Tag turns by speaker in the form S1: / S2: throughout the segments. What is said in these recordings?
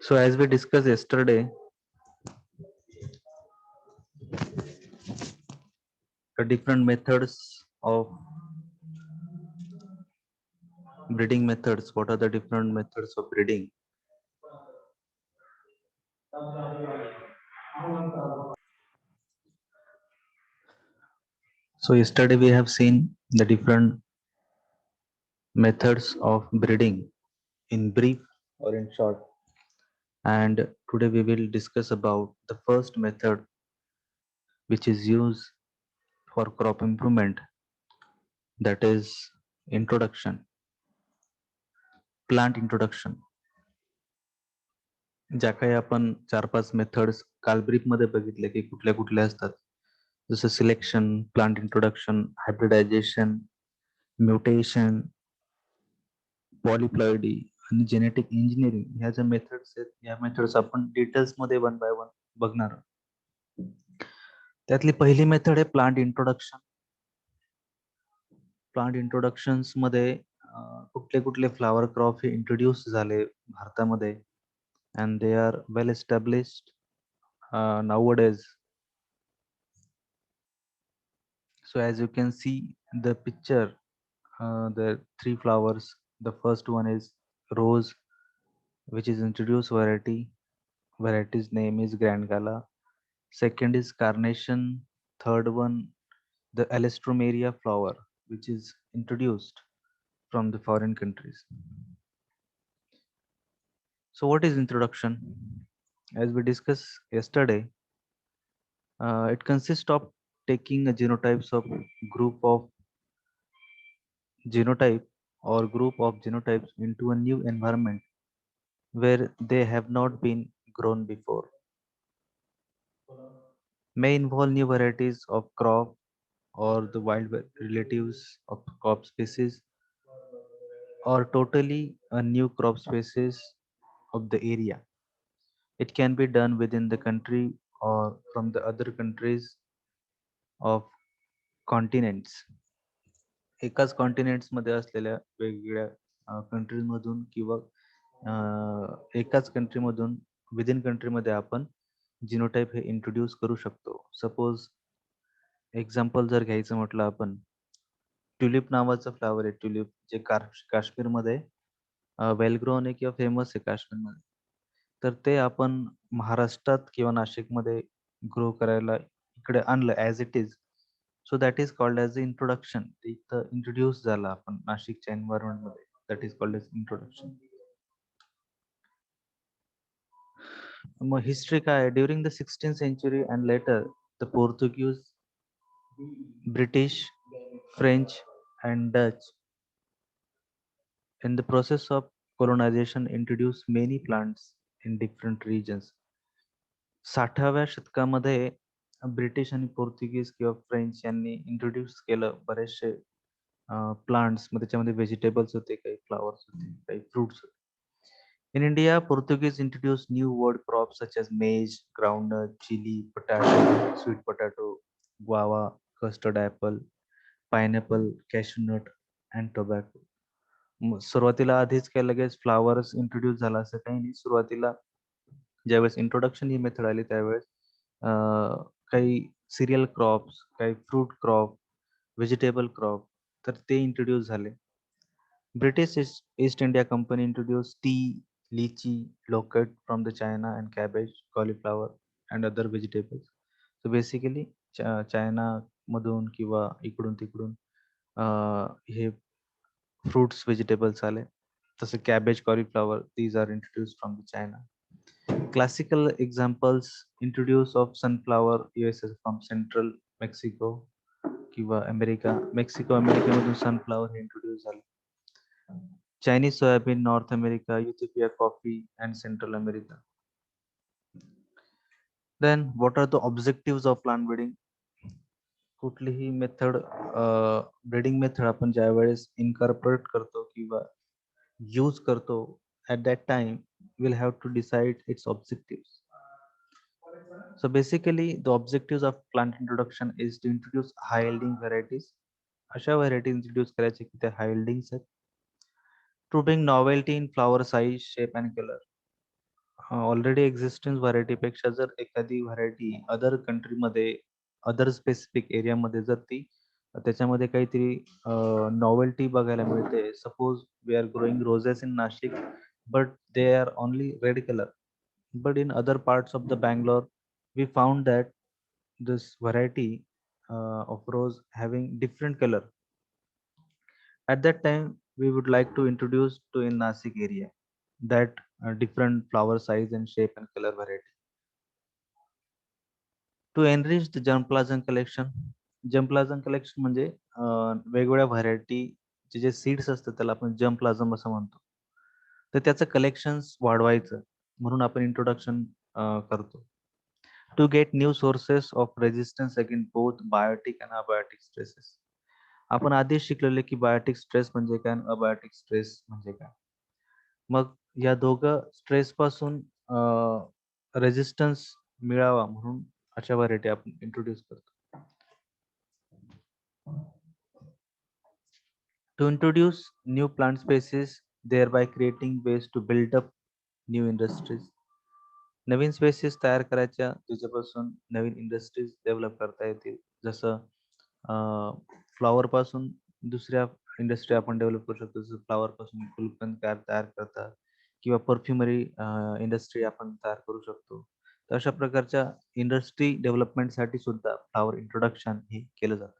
S1: So as we discussed yesterday, the different methods of breeding methods. What are the different methods of breeding? So yesterday we have seen the different methods of breeding in brief or in short. And today we will discuss about the first method which is used for crop improvement, that is introduction, plant introduction. ज्या काही आपण 4-5 methods काल brief मध्ये बघितले की कुठल्या कुठल्या असतात, जसं selection, plant introduction, hybridization, mutation, polyploidy आणि जेनेटिक इंजिनिअरिंग, ह्या ज्या मेथड्स आहेत, या मेथड्स आपण डिटेल्स मध्ये वन बाय वन बघणार आहोत. त्यातली पहिली मेथड आहे प्लांट इंट्रोडक्शन. प्लांट इंट्रोडक्शन्स मध्ये कुठले कुठले फ्लावर क्रॉप हे इंट्रोड्यूस झाले भारतामध्ये, and they are well established nowadays. So as you can see the picture, the 3 flowers. The first one is rose, which is introduced variety. Variety's name is Grand Gala. Second is carnation. Third one, the Alstroemeria flower, which is introduced from the foreign countries. So what is introduction? As we discussed yesterday, it consists of taking a genotypes of group of genotype or group of genotypes into a new environment where they have not been grown before. May involve new varieties of crop or the relatives of crop species, or totally a new crop species of the area. It can be done within the country or from the other countries of continents. एकाच continents मध्ये असलेल्या वेगवेगळ्या countries मधून किंवा एकाच कंट्रीमधून within कंट्रीमध्ये आपण जिनोटाइप हे इंट्रोड्यूस करू शकतो. सपोज एक्झाम्पल जर घ्यायचं म्हटलं आपण, ट्युलिप नावाचं फ्लावर आहे. ट्युलिप जे काश्मीरमध्ये वेल ग्रोन आहे किंवा फेमस आहे काश्मीरमध्ये. तर ते आपण महाराष्ट्रात किंवा नाशिकमध्ये ग्रो करायला इकडे आणलं as it is. So that is called as a introduction. ते इथं इंट्रोड्यूस झाला आपण नाशिकच्या एन्व्हायरमेंटमध्ये. That is called as introduction. मग हिस्ट्री काय आहे? During the 16th century and later, the Portuguese, British, French and Dutch, in the process of colonization, introduced many plants in different regions. 60व्या शतकामध्ये ब्रिटिश आणि पोर्तुगीज किंवा फ्रेंच यांनी introduce केलं बरेचसे plants. मग त्याच्यामध्ये व्हेजिटेबल्स होते, काही फ्लावर्स होते, काही फ्रुट्स होते. In India, Portuguese introduced new word crops such as maize, groundnut, chili, potato, sweet potato, guava, custard apple, pineapple, cashew nut and tobacco. सुरुवातीला आधीच काय लगेच फ्लावर्स इंट्रोड्यूस झाला असं काही नाही. सुरुवातीला ज्यावेळेस इंट्रोडक्शन ही मेथड आली त्यावेळेस काही सिरियल क्रॉप्स, काही फ्रूट क्रॉप, व्हेजिटेबल क्रॉप, तर ते इंट्रोड्यूस झाले. British East India Company introduced tea, lychee, loquat from the China and cabbage, cauliflower and other vegetables. So basically China मधून किंवा इकडून तिकडून हे फ्रुट्स व्हेजिटेबल्स आले. तसे cabbage, cauliflower, these are introduced from the China. Classical examples introduce of sunflower US from central Mexico किंवा America. अमेरिकेमधून sunflower हे introduce झाले. Chinese soybean, North America, Ethiopia coffee and Central America. Then what are the objectives of plant breeding? कुठलीही method, breeding method आपण ज्या वेळेस incorporate करतो किंवा use करतो, at that time we'll have to decide its objectives. So basically the objectives of plant introduction is to introduce high yielding varieties. अशा variety introduce करायच्या की त्या हाय यील्डिंग आहेत. To bring novelty in flower size, shape and color. Already existence व्हरायटीपेक्षा जर एखादी variety other कंट्रीमध्ये, other specific एरियामध्ये जर ती त्याच्यामध्ये काहीतरी नॉवेल्टी बघायला मिळते. Suppose we are growing roses in Nashik, but they are only red colour. But in other parts of the Bangalore, we found that this variety of rose having different color. At that time, we would like to introduce to in Nasik area that different flower size and shape and color variety. To enrich the germplasm collection, germplasm collection म्हणजे वेगवेगळ्या व्हरायटीचे जे seeds असतात त्याला आपण germplasm असं म्हणतो. तर त्याचं कलेक्शन्स वाढवायचं म्हणून आपण इंट्रोडक्शन करतो. To get new sources of resistance against both biotic and abiotic stresses. आपण आधीच शिकलेले की बायोटिक स्ट्रेस म्हणजे काय आणि अबायोटिक स्ट्रेस म्हणजे काय. मग या दोघं स्ट्रेस पासून रेजिस्टन्स मिळावा म्हणून अशा व्हरायटी आपण इंट्रोड्यूस करतो. To introduce new plant species, thereby creating ways to build up new industries. Naveen spaces तयार करायच्या त्याच्यापासून नवीन इंडस्ट्रीज डेव्हलप करता येतील. जसं फ्लॉवर पासून दुसऱ्या इंडस्ट्री आपण डेव्हलप करू शकतो. जसं फ्लॉवर पासून गुलकंद तयार करतात किंवा परफ्युमरी इंडस्ट्री आपण तयार करू शकतो. तर अशा प्रकारच्या इंडस्ट्री डेव्हलपमेंटसाठी सुद्धा फ्लॉवर इंट्रोडक्शन हे केलं जातं.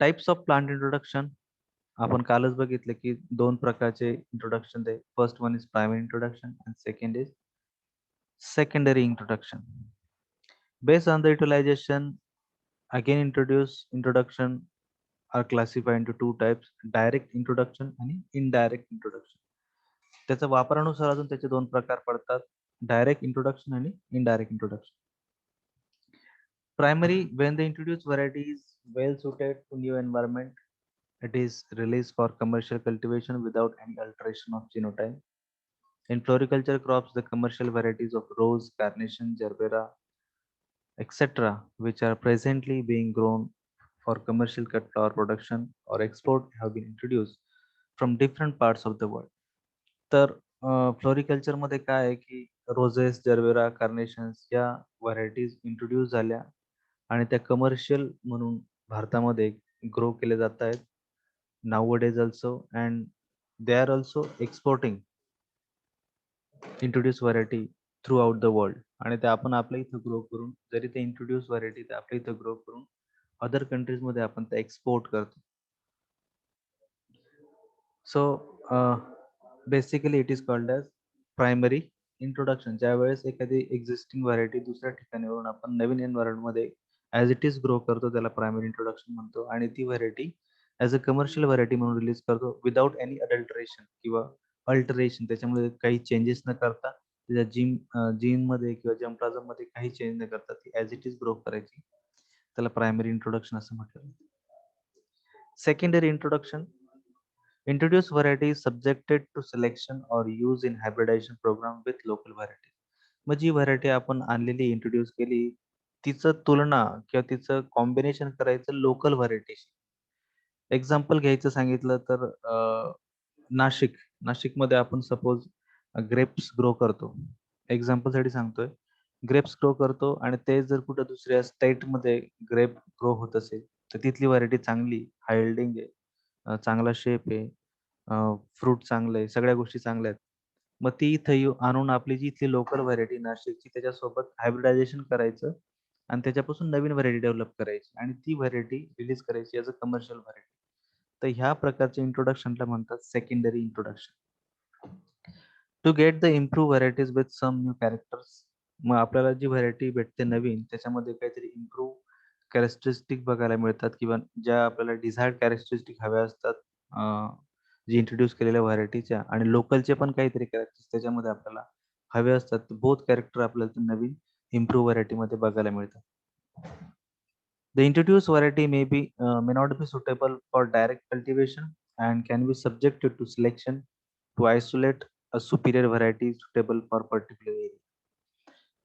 S1: Types of plant introduction. आपण कालच बघितलं की 2 प्रकारचे इंट्रोडक्शन आहे. First one is primary introduction and second is secondary introduction. Based on the utilization, again introduction are classified into two types: direct introduction आणि indirect introduction. त्याच्या वापरानुसार अजून त्याचे 2 प्रकार पडतात: डायरेक्ट इंट्रोडक्शन आणि indirect introduction. Primary, when the introduced variety is well suited to new environment, it is released for commercial cultivation without any alteration of genotype. In floriculture crops, the commercial varieties of rose, carnation, gerbera, etc., which are presently being grown for commercial cut flower production or export, have been introduced from different parts of the world. तर floriculture मध्ये काय आहे की roses, जर्बेरा, carnations या varieties introduce झाल्या आणि त्या commercial म्हणून भारतामध्ये ग्रो केले जात आहेत. nowadays also, and they are also exporting introduced variety throughout the world. आणि ते आपण आपल्या इथं ग्रो करून, जरी ते इंट्रोड्यूस व्हरायटी ते आपल्या इथं ग्रो करून अदर कंट्रीज मध्ये आपण ते एक्सपोर्ट करतो. So basically it is called as primary introduction. ज्यावेळेस एखादी एक्झिस्टिंग व्हरायटी दुसऱ्या ठिकाणीवरून आपण नवीन एन्व्हायरमेंट मध्ये ॲज इट इज ग्रो करतो, त्याला प्रायमरी इंट्रोडक्शन म्हणतो. आणि ती variety as a commercial variety म्हणून रिलीज करतो विदाउट एनी अडल्टरेशन किंवा अल्टरेशन. त्याच्यामध्ये काही चेंजेस न करता, त्याच्या जीन मध्ये किंवा जर्मप्लाझम मध्ये काही चेंज न करता ती ॲज इट इज ग्रो करायची. त्याला प्रायमरी इंट्रोडक्शन असं म्हटलं. Secondary introduction. Introduced variety is subjected to selection or use in hybridization program with local variety. मग जी व्हरायटी आपण आणलेली इंट्रोड्यूस केली, तिचं तुलना किंवा तिचं कॉम्बिनेशन करायचं लोकल व्हरायटीशी. एक्झाम्पल घ्यायचं सांगितलं तर नाशिकमध्ये आपण सपोज ग्रेप्स ग्रो करतो. एक्झाम्पल साठी सांगतोय. ग्रेप्स ग्रो करतो आणि ते जर कुठं दुसऱ्या स्टेटमध्ये ग्रेप ग्रो होत असेल, तर तिथली व्हरायटी चांगली, हाय यील्डिंग आहे, चांगला शेप आहे, फ्रूट चांगलं आहे, सगळ्या गोष्टी चांगल्या आहेत. मग ती इथं आणून आपली जी इथली लोकल व्हरायटी नाशिकची त्याच्यासोबत हायब्रिडायझेशन करायचं आणि त्याच्यापासून नवीन व्हरायटी डेव्हलप करायची आणि ती व्हरायटी रिलीज करायची ॲज अ कमर्शियल व्हरायटी. तर ह्या प्रकारच्या इंट्रोडक्शनला म्हणतात secondary introduction. To get the improve varieties with some new characters. मग आपल्याला जी व्हरायटी भेटते नवीन, त्याच्यामध्ये काहीतरी इम्प्रूव्ह कॅरेक्टरिस्टिक बघायला मिळतात किंवा ज्या आपल्याला डिझायर्ड कॅरेक्टरिस्टिक हव्या असतात जी इंट्रोड्यूस केलेल्या व्हरायटीच्या, आणि लोकलचे पण काहीतरी कॅरेक्टर्स त्याच्यामध्ये आपल्याला हवे असतात. बोथ कॅरेक्टर आपल्याला नवीन इम्प्रूव्ह व्हरायटीमध्ये बघायला मिळतात. The introduced variety may not be suitable for direct cultivation and can be subjected to selection to isolate a superior variety suitable for particular area.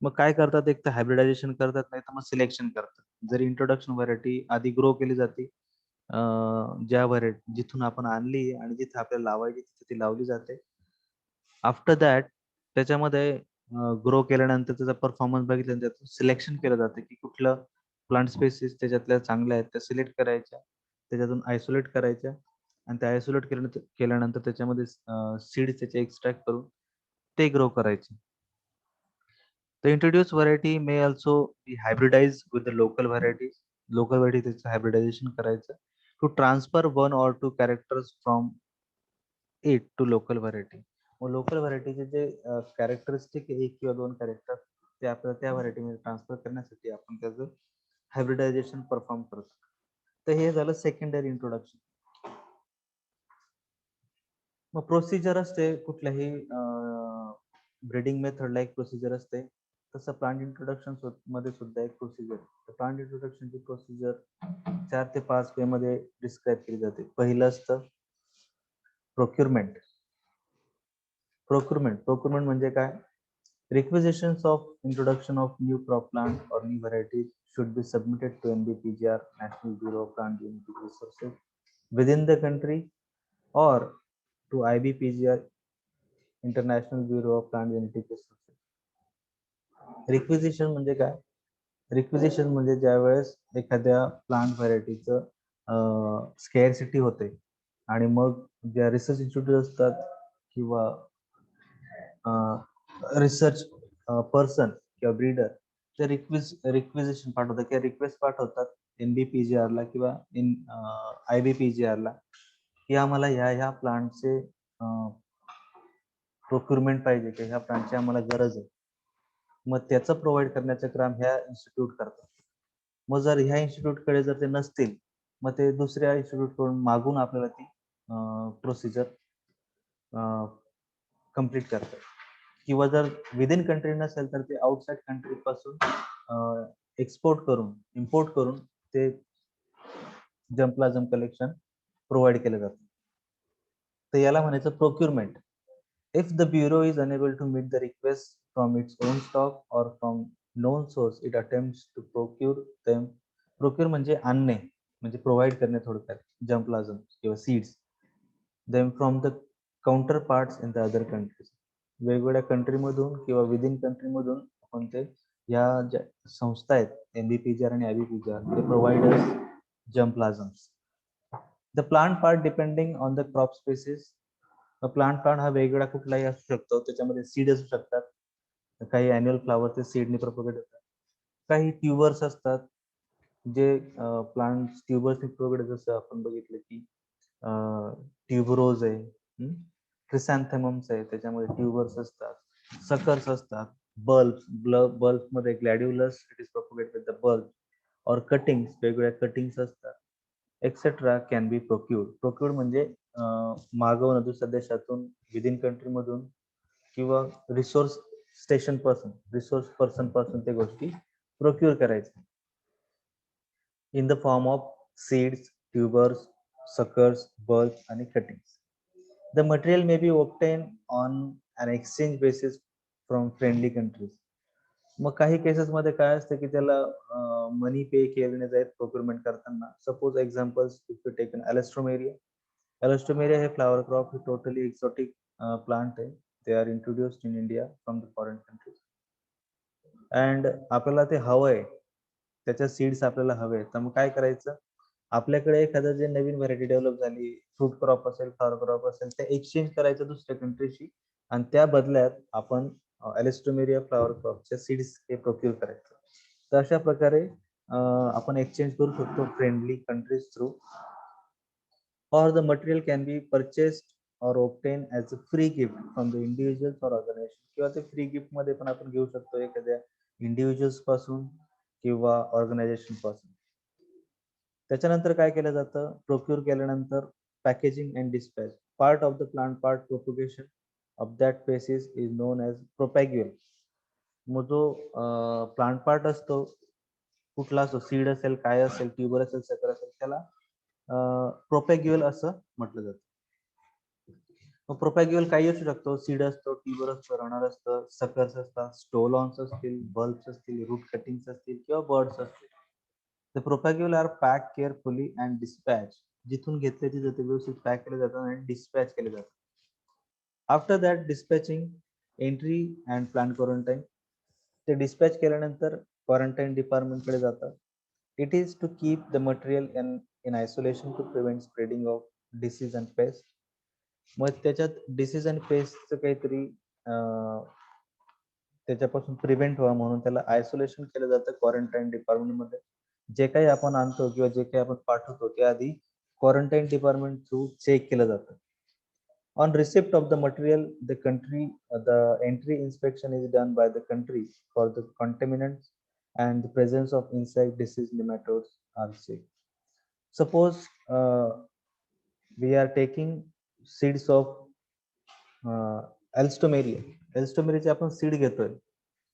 S1: मग काय करतात, एक तर हायब्रिडायझेशन करतात, नाही तर मग सिलेक्शन करतात. जर इंट्रोडक्शन व्हरायटी आधी ग्रो केली जाते, ज्या व्हरायटी जिथून आपण आणली आणि जिथे आपल्याला लावायची तिथे ती लावली जाते. आफ्टर दॅट त्याच्यामध्ये ग्रो केल्यानंतर त्याचा परफॉर्मन्स बघितल्यानंतर त्यातून सिलेक्शन केलं जातं, की कुठलं प्लांट स्पेसिस त्याच्यातल्या चांगल्या आहेत त्या सिलेक्ट करायच्या, त्याच्यातून आयसोलेट करायच्या आणि त्या आयसोलेट केल्यानंतर त्याच्यामध्ये सीड्स त्याचे एक्स्ट्रॅक्ट करून ते ग्रो करायचे. The introduced variety may also be hybridized with the local varieties. Local variety त्याचं hybridization करायचं to transfer one or two characters from it to local variety. मग लोकल व्हरायटीचे जे कॅरेक्टरिस्टिक एक किंवा दोन कॅरेक्टर ते आपल्याला त्या व्हरायटीमध्ये ट्रान्सफर करण्यासाठी आपण त्याचं हायब्रिडायझेशन परफॉर्म करतो. तर हे झालं सेकंडरी इंट्रोडक्शन. मग प्रोसिजर असते कुठल्याही ब्रीडिंग मेथडला एक प्रोसिजर असते, तसं प्लांट इंट्रोडक्शन मध्ये सुद्धा एक प्रोसिजर. प्लांट इंट्रोडक्शनची प्रोसिजर 4 ते 5 वे मध्ये डिस्क्राईब केली जाते. पहिलं असतं प्रोक्युरमेंट. प्रोक्युरमेंट म्हणजे काय? Requisitions of introduction of new crop plant or new varieties should be submitted to NBPGR, National Bureau of Plant Genetic Resources, within the country or to IBPGR, International Bureau of Plant Genetic Resources. Requisition म्हणजे काय? Requisition म्हणजे ज्यावेळेस एखाद्या plant व्हरायटीचं स्केअरसिटी होते आणि मग ज्या research institute असतात किंवा रिसर्च पर्सन किंवा ब्रीडर ते रिक्विजिशन पाठवतात किंवा रिक्वेस्ट पाठवतात NBPGR ला किंवा IBPGR ला, की आम्हाला ह्या प्लांटचे प्रोक्युरमेंट पाहिजे की ह्या प्लांटची आम्हाला गरज आहे. मग त्याचं प्रोव्हाइड करण्याचं काम ह्या इन्स्टिट्यूट करतात. मग जर ह्या इन्स्टिट्यूटकडे जर ते नसतील, मग ते दुसऱ्या इन्स्टिट्यूटकडून मागून आपल्याला ती प्रोसिजर कम्प्लीट करतात. किंवा जर विदिन कंट्री नसेल तर ते आउटसाइड कंट्री पासून एक्सपोर्ट करून इम्पोर्ट करून ते जम्पलाजम कलेक्शन प्रोव्हाइड केलं जातं. तर याला म्हणायचं procurement. If the bureau is unable to meet the request from its own stock or from known source, it attempts to procure them. Procure म्हणजे आणणे, म्हणजे प्रोव्हाइड करणे थोडक्यात, जम्पलाजम किंवा seeds them from the counterparts in the other countries. वेगवेगळ्या कंट्रीमधून किंवा within कंट्रीमधून आपण ते या ज्या संस्था आहेत NBPGR आणि IBPGR ते providers germplasms. The plant part depending on the crop species. Plant part हा वेगवेगळा कुठलाही असू शकतो, त्याच्यामध्ये सीड असू शकतात, काही अॅन्युअल फ्लावर ते सीडने प्रोपगेट होतात, काही ट्युबर्स असतात जे प्लांट ट्युबर्सने प्रोपगेट, जसं आपण बघितलं की ट्युबरोज आहे, क्रिसॅन्थेमम्स आहे, त्याच्यामध्ये ट्युबर्स असतात, सकर्स असतात, बल्ब मध्ये gladiolus it is propagate with the bulb or cuttings, वेगवेगळ्या कटिंग्स असतात, etcetera can be procured. Procured म्हणजे मागवणं दुसऱ्या देशातून, विदिन कंट्री मधून किंवा रिसोर्स पर्सन पासून ते गोष्टी प्रोक्यूर करायच्या. In the form of seeds, tubers, suckers, bulb आणि cuttings. The material may be obtain on an exchange basis from friendly countries. मग काही केसेस मध्ये काय असतं की त्याला मनी पे केले जाईल प्रोक्युरमेंट करताना. Suppose examples if you taken alstroemeria. Alstroemeria हे फ्लावर क्रॉप हे टोटली एक्झॉटिक प्लांट आहे. They are introduced in India from the foreign countries. And आपल्याला ते हवंय, त्याच्या सीड्स आपल्याला हवे, तर मग काय करायचं, आपल्याकडे एखादं जे नवीन व्हरायटी डेव्हलप झाली, फ्रूट क्रॉप असेल, फ्लॉवर क्रॉप असेल, ते एक्सचेंज करायचं दुसऱ्या कंट्रीशी आणि त्या बदल्यात आपण एलेस्टोमेरिया फ्लॉवर क्रॉपच्या सीड्स हे प्रोक्यूर करायचं. तर अशा प्रकारे आपण एक्सचेंज करू शकतो friendly countries through. Or the material can be purchased or obtain as a free gift from the individuals or organization. किंवा ते फ्री गिफ्ट मध्ये पण आपण घेऊ शकतो एखाद्या इंडिव्हिज्युअल्स पासून किंवा ऑर्गनायझेशन पासून. त्याच्यानंतर काय केलं जातं, प्रोक्यूर केल्यानंतर packaging and dispatch. Part of the plant part propagation of that species is known as propagule. मग जो प्लांट पार्ट असतो, कुठला असतो, सीड असेल, काय असेल, ट्युबर असेल, सकर असेल, त्याला प्रोपॅग्युअल असं म्हटलं जातं. मग प्रोपॅग्युअल काही असू शकतो, सीड असतो, ट्युबर असतो, रनर असतं, सकर्स असतात, स्टोलॉन्स असतील, बल्ब्स असतील, रूट कटिंग्स असतील किंवा बर्ड्स असतील. The propagule are pack carefully and dispatch. जिथून घेतले तिथे ते व्यवस्थित पॅक केले जातात आणि डिस्पॅच केले जातात. After that dispatching, entry and plant quarantine. ते डिस्पॅच केल्यानंतर क्वारंटाईन डिपार्टमेंटकडे जातात. It is to keep the material in isolation to prevent spreading of disease and pest. मग त्याच्यात डिसीज अँड पेस्टचं काहीतरी त्याच्यापासून प्रिव्हेंट व्हावं म्हणून त्याला आयसोलेशन केलं जातं क्वारंटाईन डिपार्टमेंटमध्ये. जे काही आपण आणतो किंवा जे काही आपण पाठवतो ते आधी क्वारंटाईन डिपार्टमेंट थ्रू चेक केलं जातं. On receipt of the material, the entry inspection is done by the country for the contaminants and the presence of insect disease nematodes are checked. Suppose we are taking seeds of Alstomania. Alstomeriaचे आपण seed घेतोय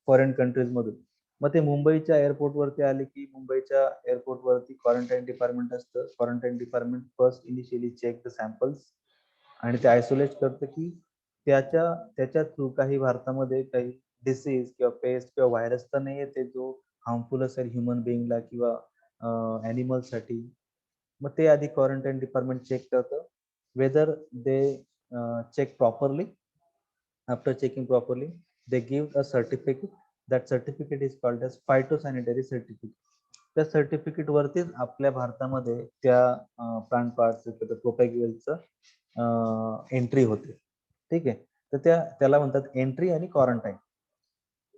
S1: foreign countries मधून. मग ते मुंबईच्या एअरपोर्टवरती आले की मुंबईच्या एअरपोर्टवरती क्वारंटाईन डिपार्टमेंट असतं. Quarantine department first initially check the samples आणि ते आयसोलेट करतं की त्याच्या थ्रू काही भारतामध्ये काही डिसीज किंवा पेस्ट किंवा व्हायरस तर नाही येते जो हार्मफुल असेल ह्युमन बिईंगला किंवा ॲनिमल्ससाठी. मग ते आधी क्वारंटाईन डिपार्टमेंट चेक करतं. Whether they check properly. After checking properly, they give a certificate. That certificate is called as phytosanitary certificate. त्या सर्टिफिकेट वरतीच आपल्या भारतामध्ये त्या प्लांट पार्ट्स प्रोपॅग्युलचं एंट्री होते. ठीक आहे. तर त्याला म्हणतात एंट्री आणि quarantine.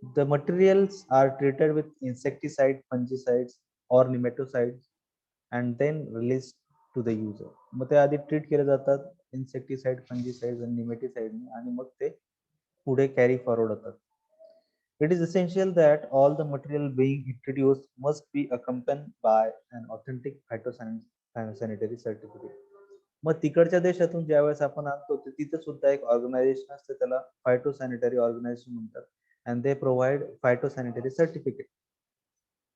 S1: The materials are treated with insecticide, fungicides or nematicides and then released to the user. मग ते आधी ट्रीट केले जातात इन्सेक्टिसाइड, फंजिसाइड आणि निमेटिसाइडने आणि मग ते पुढे कॅरी फॉरवर्ड होतात. It is essential that all the material being introduced must be accompanied by an authentic phytosanitary certificate. मग तिकडच्या देशातून ज्यावेळेस आपण आणतो तिथे सुद्धा एक ऑर्गनायझेशन असते, त्याला फायटोसॅनिटरी ऑर्गनायझेशन म्हणतात. And they provide phytosanitary certificate.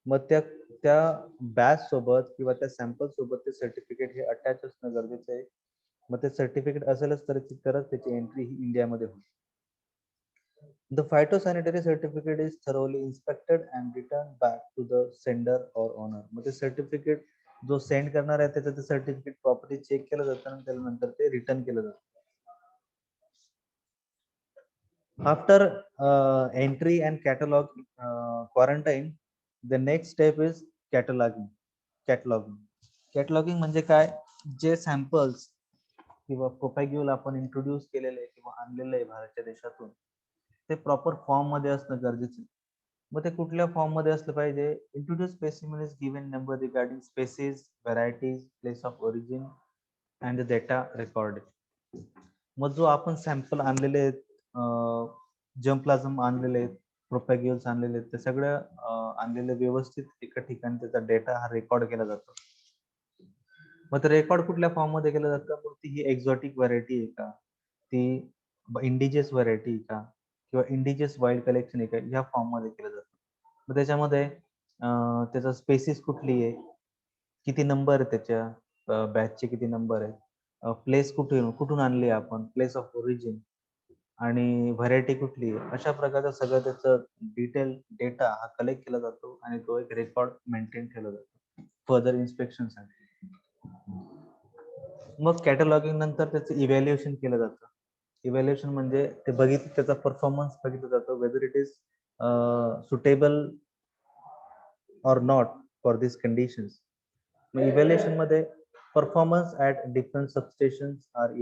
S1: मग त्या बॅच सोबत किंवा त्या सॅम्पल सोबत ते सर्टिफिकेट हे अटॅच असणं गरजेचं आहे. मग ते सर्टिफिकेट असेलच तरच त्याची एंट्री ही इंडियामध्ये होईल. The phytosanitary certificate is thoroughly inspected and returned back to the sender or owner. मग ते सर्टिफिकेट जो सेंड करणार आहे त्याचं ते सर्टिफिकेट प्रॉपर्ली चेक केलं जातं आणि त्यानंतर ते रिटर्न केलं जातं. After entry and catalog quarantine, the next step is cataloging. Cataloging म्हणजे काय? जे सॅम्पल्स किंवा प्रोपॅग्युल आपण इंट्रोड्यूस केलेले किंवा आणलेले आहे भारतच्या देशातून ते प्रॉपर फॉर्म मध्ये असणं गरजेचं आहे. मग ते कुठल्या फॉर्म मध्ये असलं पाहिजे? Introduce specimen is given number regarding species, varieties, place of origin and the data record. मग जो आपण सॅम्पल आणलेले आहेत, जम्प्लाझम आणलेले आहेत, प्रोपॅग्युल्स आणलेले आहेत, ते सगळं आणलेले व्यवस्थित एका ठिकाणी त्याचा डेटा हा रेकॉर्ड केला जातो. मग ते रेकॉर्ड कुठल्या फॉर्म मध्ये केलं जातं? मग ती ही एक्झॉटिक व्हरायटी आहे का, ती इंडिजियस व्हरायटी आहे का किंवा इंडिजियस वाईल्ड कलेक्शन आहे का, ह्या फॉर्म मध्ये केलं जातं. मग त्याच्यामध्ये त्याचा स्पेसिस कुठली आहे, किती नंबर आहे त्याच्या बॅचचे, किती नंबर आहे, प्लेस कुठून आणली आपण, प्लेस ऑफ ओरिजिन आणि व्हरायटी कुठली आहे, अशा प्रकारचं सगळं त्याचं डिटेल डेटा हा कलेक्ट केला जातो आणि तो एक रेकॉर्ड मेंटेन केला जातो फर्दर इन्स्पेक्शनसाठी. मग कॅटलॉगिंग नंतर त्याचं इव्हॅल्युएशन केलं जातं. इव्हॅल्युएशन म्हणजे ते त्याचा परफॉर्मन्स बघितलं जातं, whether it is suitable or not for these conditions. मग इव्हॅल्युएशन मध्ये performance at different substations are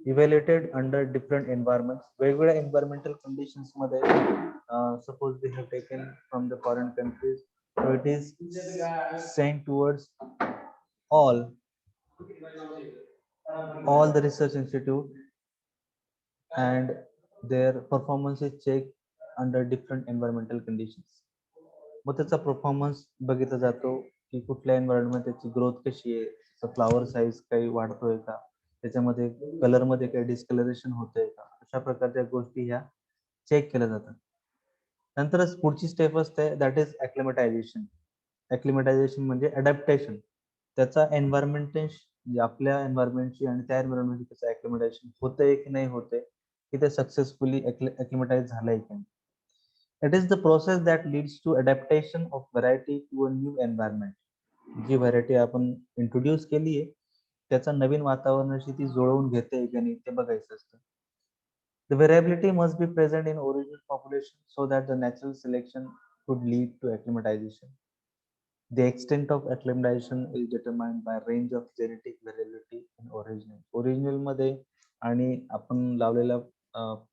S1: evaluated under different environments. वेगवेगळ्या एन्व्हायरमेंटल कंडिशन्स मध्ये suppose we have taken from the foreign countries, so it is send towards all the research institute and their performance is checked under different environmental conditions. मग त्याचा performance बघितला जातो की कुठल्या environment त्याची growth कशी आहे, फ्लावर साईज काही वाढतोय का, त्याच्यामध्ये कलर मध्ये काही डिस्कलरेशन होतंय का, अशा प्रकारच्या गोष्टी ह्या चेक केल्या जातात. नंतरच पुढची स्टेप असते दॅट इज ॲक्लिमेटायझेशन. ॲक्लिमेटायझेशन म्हणजे अडॅप्टेशन. त्याचा एन्व्हायरमेंट म्हणजे आपल्या एन्व्हायरमेंटची आणि त्या एन्व्हायरमेंटची त्याचं ॲक्लिमेटायझेशन होतंय की नाही होतंय, की ते सक्सेसफुली ॲक्लिमेटाइज झालंय की नाही. It is the process that leads to adaptation of variety to a new environment. जी व्हरायटी आपण इंट्रोड्यूस केली आहे त्याचा नवीन वातावरणाशी ती जुळवून घेते की नाही ते बघायचं असतं. The variability must be present in original population so that the natural selection could lead to acclimatization. The extent of acclimatization is determined by range of genetic variability in original. Original मध्ये आणि आपण लावलेल्या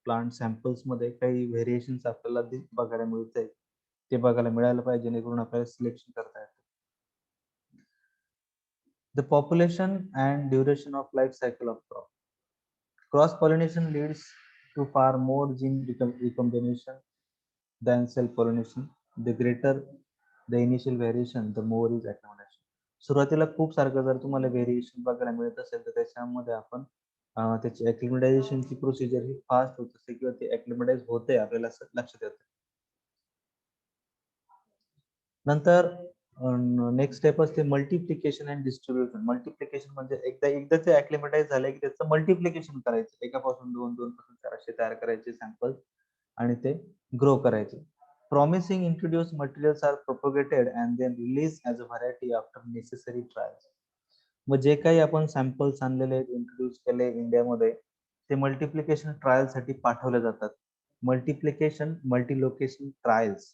S1: plant samples मध्ये काही variations आपल्याला बघायला मिळते. ते बघायला मिळायला पाहिजे जेणेकरून आपल्याला सिलेक्शन करता येतं. The population and duration of life cycle of crop. Cross pollination leads to far more gene recombination than self pollination. The greater the initial variation, the more is acclimatization. सुरुवातीला खूप सारखं जर तुम्हाला व्हेरिएशन बघायला मिळत असेल तर त्याच्यामध्ये आपण त्याची ॲक्लिमेटायझेशनची प्रोसिजर ही फास्ट होत असते किंवा ते ॲक्लिमेटाइज होते आपल्याला लक्षात येतं. नंतर नेक्स्ट स्टेप असते मल्टिप्लिकेशन अँड डिस्ट्रीब्युशन. मल्टिप्लिकेशन म्हणजे एकदा ते ॲक्लिमेटाइज झाले की त्याचं मल्टिप्लिकेशन करायचं. एकापासून 2, 2 पासून 4 असे तयार करायचे सॅम्पल आणि ते ग्रो करायचे. Promising introduced materials are propagated and then released as a variety after necessary trials. मग जे काही आपण सॅम्पल्स आणलेले इंट्रोड्यूस केले इंडियामध्ये ते मल्टिप्लिकेशन ट्रायल साठी पाठवले जातात. मल्टिप्लिकेशन मल्टी लोकेशन ट्रायल्स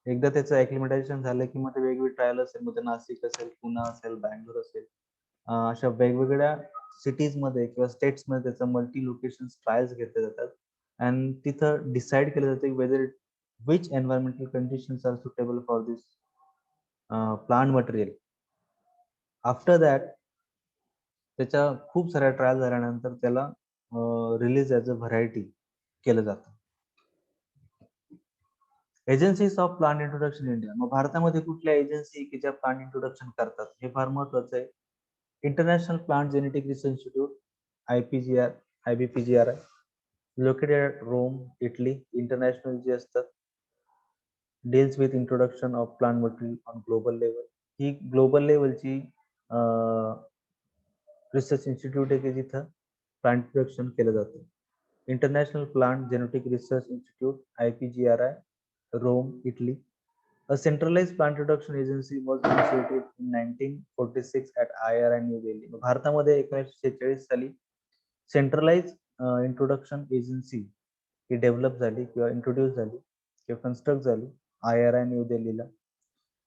S1: एकदा त्याचं ॲक्लिमेटायझेशन झालं की मग ते वेगवेगळे ट्रायल असेल, मग ते नाशिक असेल, पुणे असेल, बँगलोर असेल, अशा वेगवेगळ्या सिटीज मध्ये किंवा स्टेट्स मध्ये त्याचं मल्टी लोकेशन ट्रायल्स घेतले जातात आणि तिथं डिसाईड केलं जातं की weather which environmental conditions are suitable for this plant material. After that त्याच्या खूप साऱ्या ट्रायल झाल्यानंतर त्याला रिलीज ॲज अ व्हरायटी केलं जातं. Agencies of plant introduction India. मग भारतामध्ये कुठल्या एजन्सी की ज्या प्लांट इंट्रोडक्शन करतात हे फार महत्वाचं आहे. International plant genetic research institute IPGR, IBPGR located at Rome, Italy. International जे असतात deals with introduction of plant material on global level. ही ग्लोबल लेवलची रिसर्च इन्स्टिट्यूट आहे की जिथं प्लांट प्रोडक्शन केलं जातं. International plant genetic research institute IPGRI, Rome, Italy. A centralized plant production agency was initiated in 1946 at IRI new Delhi. भारतामध्ये 1946 साली centralise introduction agency ही develop झाली किंवा इंट्रोड्यूस झाली किंवा कन्स्ट्रक्ट झाली IRI न्यू दिल्लीला.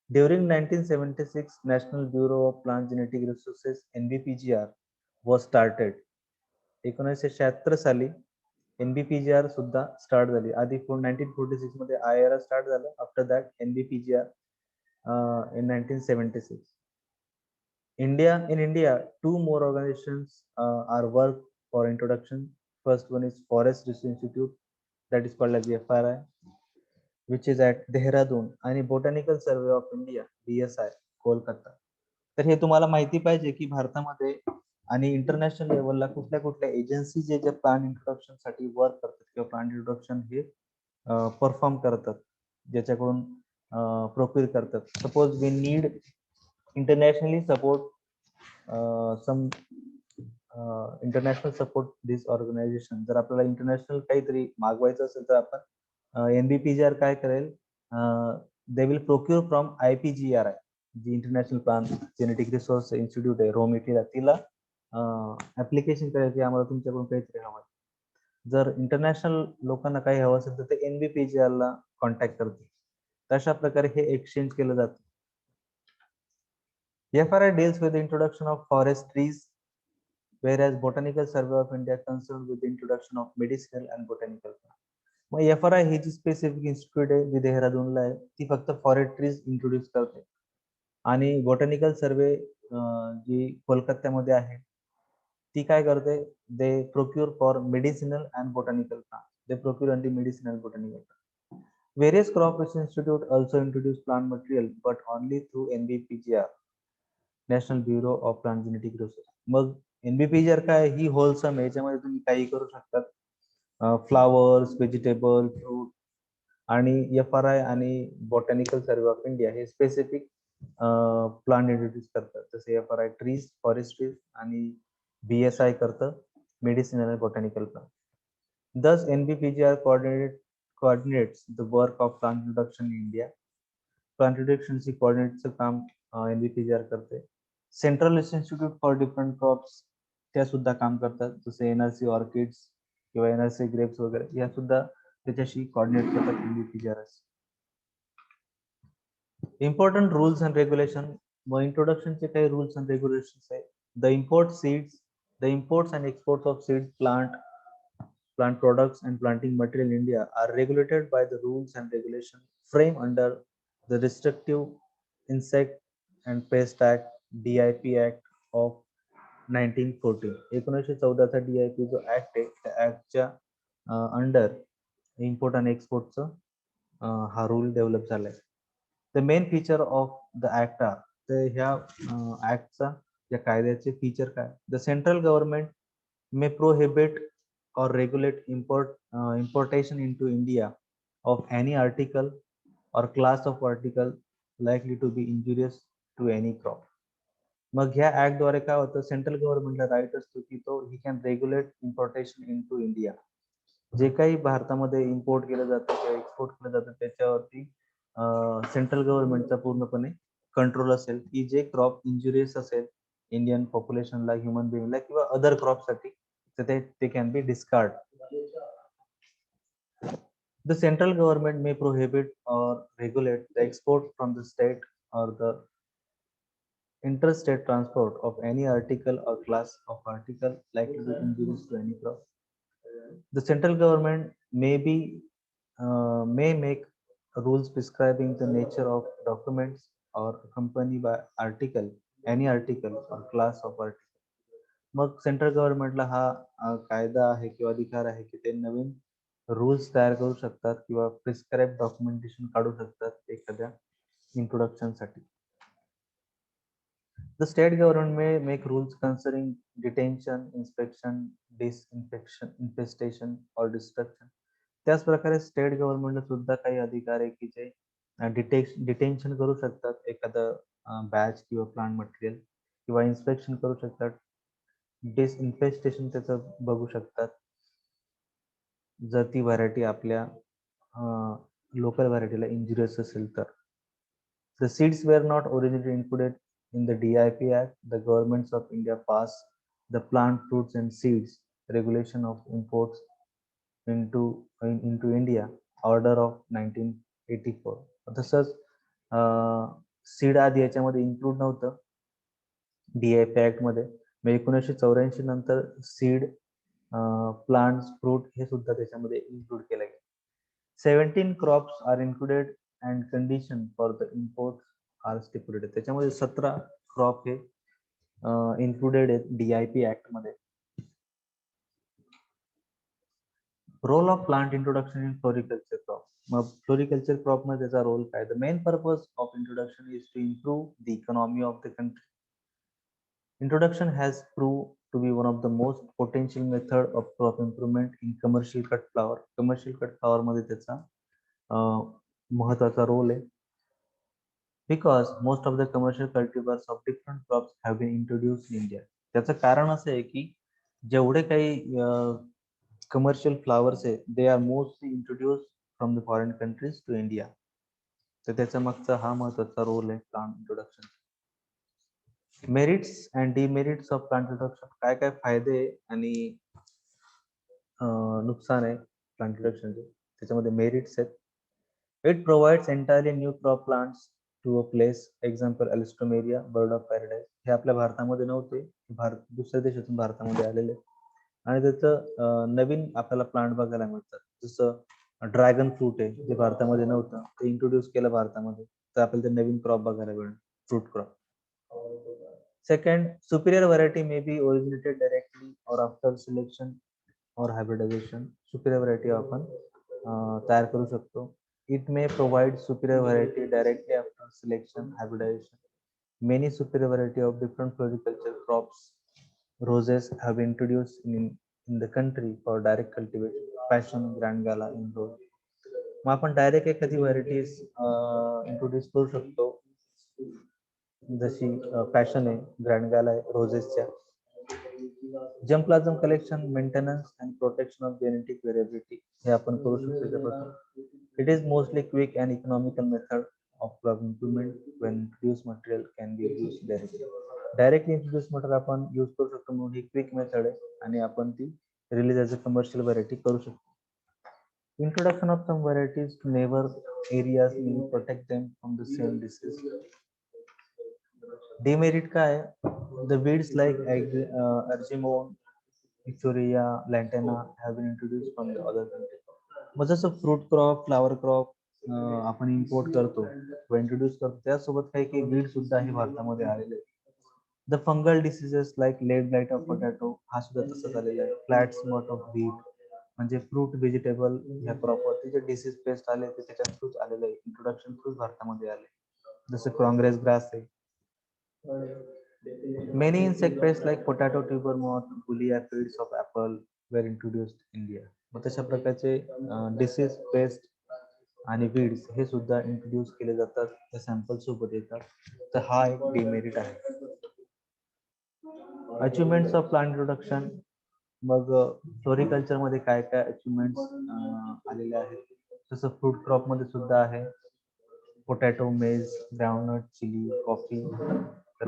S1: During 1976 national bureau of plant genetic resources NBPGR was started. 1976 साली NBPGR सुद्धा स्टार्ट झाली. आधी 1946 मध्ये IRI स्टार्ट झालं. After that NBPGR in 1976. In India, two more organizations are work for introduction. First one is Forest Research Institute, that is called as FRI, which is at Dehradun, आणि Botanical Survey of India BSI, Kolkata. तर हे तुम्हाला माहिती पाहिजे की भारतामध्ये आणि international लेवलला कुठल्या कुठल्या एजन्सी जे प्लांट इंट्रोडक्शन साठी वर्क करतात किंवा प्लांट इंट्रोडक्शन हे परफॉर्म करतात, ज्याच्याकडून प्रोक्यूर करतात. Suppose we need internationally support some international support this organization. जर आपल्याला इंटरनॅशनल काहीतरी मागवायचं असेल तर आपण NBPGR काय करेल, they will procure from IPGRI, जी international plant genetic resource institute आहे रोम इटलीला, तिला ऍप्लिकेशन करायची आम्हाला तुमच्याकडून काहीतरी हवं. जर इंटरनॅशनल लोकांना काही हवं असेल तर ते NBPGR ला कॉन्टॅक्ट करतील. तशा प्रकारे हे एक्सचेंज केलं जातं. FRI deals with the introduction of forest trees, whereas Botanical Survey of India concerned with the introduction of medicinal and botanical plants. मग FRI ही जी स्पेसिफिक इन्स्टिट्यूट आहे जी देहरादूनला आहे ती फक्त फॉरेस्ट ट्रीज इंट्रोड्यूस करते आणि बॉटॅनिकल सर्वे जी कोलकात्यामध्ये आहे ती काय करते, they procure for medicinal and botanical plant. They procure on the medicinal botanical plant. Various crop research institute also introduce plant material but only through NBPGR, national bureau of plant genetic research. मग NBPGR काय ही wholesome आहे, याच्यामध्ये तुम्ही काही करू शकतात. Flowers, vegetable, fruit. आणि FRI आणि बॉटॅनिकल सर्वे ऑफ इंडिया हे स्पेसिफिक प्लांट इंट्रोड्यूस करतात. जसे FRI ट्रीज, फॉरेस्ट ट्रीज आणि BSI करतं मेडिसिनल आणि botanical plant. Thus NBPGR coordinates the work of plant production in India. Plant production coordinateचं काम NVPGR करते. Central institute for different crops त्या सुद्धा काम करतात, जसे NRC ऑर्किड्स किंवा NRC ग्रेप्स वगैरे या सुद्धा त्याच्याशी कोऑर्डिनेट करतात NVPGR. Important rules and regulation व इंट्रोडक्शनचे काही रूल्स अँड रेग्युलेशन्स आहे. The imports and exports of seed plant products and planting material in India are regulated by the rules and regulation frame under the Restrictive Insect and Pest Act DIP Act of 1914. 1914चा DIP जो act आहे त्या ऍक्टच्या under import आणि एक्सपोर्टचा हा rule develop झालाय. The main feature of the act are, तर ह्या ऍक्टचा या कायद्याचे फीचर काय. The central government may prohibit or regulate importation into India of any article or class of article likely to be injurious to any crop. मग ह्या act द्वारे काय होतं, सेंट्रल गव्हर्नमेंटला राईट असतो की तो ही can regulate importation into India. जे काही भारतामध्ये इम्पोर्ट केलं जातं किंवा एक्सपोर्ट केलं जातं त्याच्यावरती सेंट्रल गव्हर्नमेंटचा पूर्णपणे कंट्रोल असेल की जे क्रॉप इंजुरियस असेल इंडियन पॉप्युलेशनला, ह्युमन बिंगला किंवा अदर क्रॉपसाठी, तर ते can be discard. The central government may prohibit or regulate the export from the state or the interstate transport of any article or class of article likely to injurious to any crop. The central government may make rules prescribing the nature of documents or accompanied by any article or class of article. मग central गव्हर्नमेंटला हा कायदा आहे किंवा अधिकार आहे की ते नवीन rules तयार करू शकतात किंवा प्रिस्क्राईब डॉक्युमेंटेशन काढू शकतात एखाद्या इंट्रोडक्शन साठी. The state government may make rules concerning detention, inspection, disinfection, infestation or destruction. त्याच प्रकारे स्टेट गव्हर्नमेंटला सुद्धा काही अधिकार आहे की जे डिटेन्शन करू शकतात एखादं बॅच किंवा प्लांट मटेरियल, किंवा इन्स्पेक्शन करू शकतात, डिसइन्फेस्टेशन त्याचं बघू शकतात जर ती व्हरायटी आपल्या लोकल व्हरायटीला इंजुरियस असेल तर. The seeds were not originally included in the DIP Act. The governments of India passed the Plant, Fruits and Seeds Regulation of Imports into India Order of 1984. तसंच seed आधी याच्यामध्ये include नव्हतं DIP act मध्ये. 1984 नंतर seed, plants, fruit हे सुद्धा त्याच्यामध्ये include केलं गेलं. 17 crops are included and condition for the imports are stipulated. त्याच्यामध्ये 17 क्रॉप हे इन्क्लुडेड आहेत DIP ऍक्ट मध्ये. Role of plant introduction in floriculture crop. मग फ्लोरिकल्चर क्रॉप मध्ये त्याचा रोल काय. The main purpose of introduction is to improve the economy of the country. Introduction has proved to be one of the most potential method of crop improvement in commercial cut flower. Commercial cut flower मध्ये त्याचा महत्वाचा role आहे. Because most of the commercial cultivars of different crops have been introduced in India. त्याचं कारण असं आहे की जेवढे काही कमर्शियल फ्लावर्स आहे they are mostly introduced from the foreign countries to India. तर त्याचा मागचा हा महत्वाचा रोल आहे plant introduction. Merits and demerits of plant introduction. काय काय फायदे आणि नुकसान आहे प्लांट इंट्रोडक्शनचे, त्याच्यामध्ये मेरिट्स आहेत. It provides entirely new crop plants to a place. Example alstroemeria, bird of paradise. हे आपल्या भारतामध्ये नव्हते, दुसऱ्या देशातून भारतामध्ये आलेले आणि त्याचं नवीन आपल्याला प्लांट बघायला मिळतात. जसं ड्रॅगन फ्रूट आहे जे भारतामध्ये नव्हतं, ते इंट्रोड्यूस केलं भारतामध्ये, तर आपल्याला ते नवीन क्रॉप बघायला मिळेल, fruit crop. Second, superior variety may be originated directly or after selection or hybridization. Superior variety आपण तयार करू शकतो. It may provide superior variety directly after selection, hybridization. Many superior variety of different floriculture crops, roses have been introduced in the country for direct cultivation. Passion, Grand Gala, Indore. मग आपण direct एखादी varieties introduce करू शकतो, जशी passion आहे, grand gala आहे रोजेसच्या. Germplasm collection, maintenance and protection of genetic variability हे आपण करू शकतो त्याच्यापासून. It is mostly quick and economical method of plant improvement when introduce material can be use directly. Directly introduce material आपण use करू शकतो म्हणून ही क्विक मेथड आहे आणि आपण ती release as a commercial variety करू शकतो. Introduction of some varieties to neighbor areas will protect them from the same disease. Demerit काय आहे? The weeds like argemone, Euphorbia, lantana have been introduced from the other countries. मग जसं fruit crop, flower crop आपण import करतो व introduce करतो त्यासोबत काही काही वीड सुद्धा हे भारतामध्ये आलेले आहेत. The fungal diseases like late blight of potato हा सुद्धा तसं झालेला आहे. फ्लॅट स्पॉट ऑफ बीट म्हणजे फ्रूट व्हेजिटेबल ह्या क्रॉपवरती जे डिसीज पेस्ट आले ते त्याच्या थ्रूच आलेले आहे. इंट्रोडक्शन थ्रूच भारतामध्ये आले. जसं काँग्रेस ग्रास आहे. Many insect pests like potato tuber moth, bully aphids of apple were introduced in India. मग तशा प्रकारचे डिसीज पेस्ट आणि वीड्स हे सुद्धा इंट्रोड्यूस केले जातात, त्या सॅम्पल सोबत येतात. तर हा एक डिमेरिट आहे. Achievements of plant introduction. मग फ्लोरिकल्चर मध्ये काय काय अचिव्हमेंट्स आलेले आहेत, जसं फ्रूट क्रॉप मध्ये सुद्धा आहे. Potato, maize, groundnut, chilli, coffee,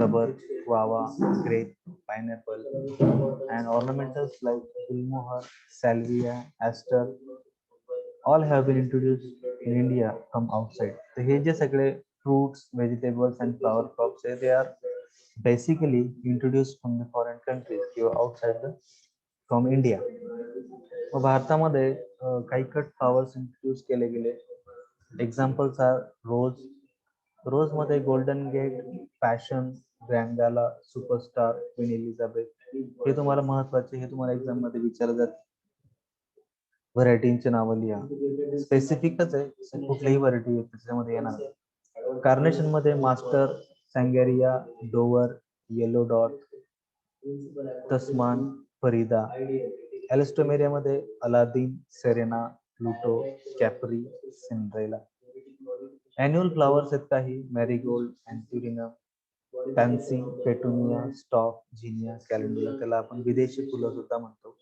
S1: rubber, guava, grape, pineapple, and ornamentals like Gulmohar, Salvia, Aster, all have been introduced in India from outside. So हे जे सगळे fruits, vegetables and flower crops आहे, they are basically introduced from the foreign countries किंवा outside the from India. भारतामध्ये काही cut flowers introduce केले गेले. Examples R rose. Rose मध्ये golden gate, passion, grand gala, superstar, queen Elizabeth हे तुम्हाला महत्वाचे, हे तुम्हाला एक्झाम मध्ये विचारलं जाते. व्हरायटींची नावं लिहा. स्पेसिफिकच आहे, कुठलीही व्हरायटी त्याच्यामध्ये येणार. कार्नेशन मध्ये master, sangria, Dover, yellow dot, Tasman, Farida. Alstroemeria मध्ये Aladdin, Serena, Pluto, Capri, Cinderella. Annual flowers आहेत काही, marigold, antirrhinum, pansy, petunia, stock, zinnia, calendula. त्याला आपण विदेशी फुलं सुद्धा म्हणतो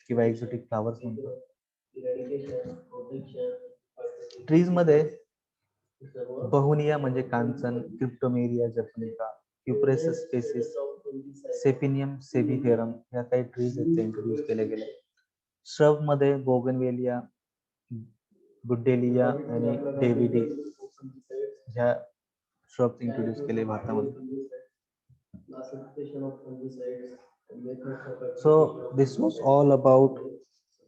S1: किंवा एक्झोटिक फ्लॉवर्स म्हणतो. ट्रीज मध्ये बहुनिया म्हणजे कांचन, क्रिप्टोमेरिया जपनिका, क्युप्रेसस स्पेसिस, सेपिनियम सेबिफेरम ह्या काही ट्रीज आहेत ते इंट्रोड्यूस केले गेले. श्रब मध्ये बोगनवेलिया, बुड्डेलिया आणि डेव्हिडी ह्या श्रब्स इंट्रोड्यूस केले भारतामध्ये. So this was all about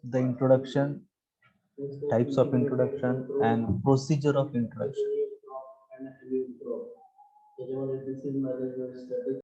S1: the introduction, types of introduction and procedure of introduction.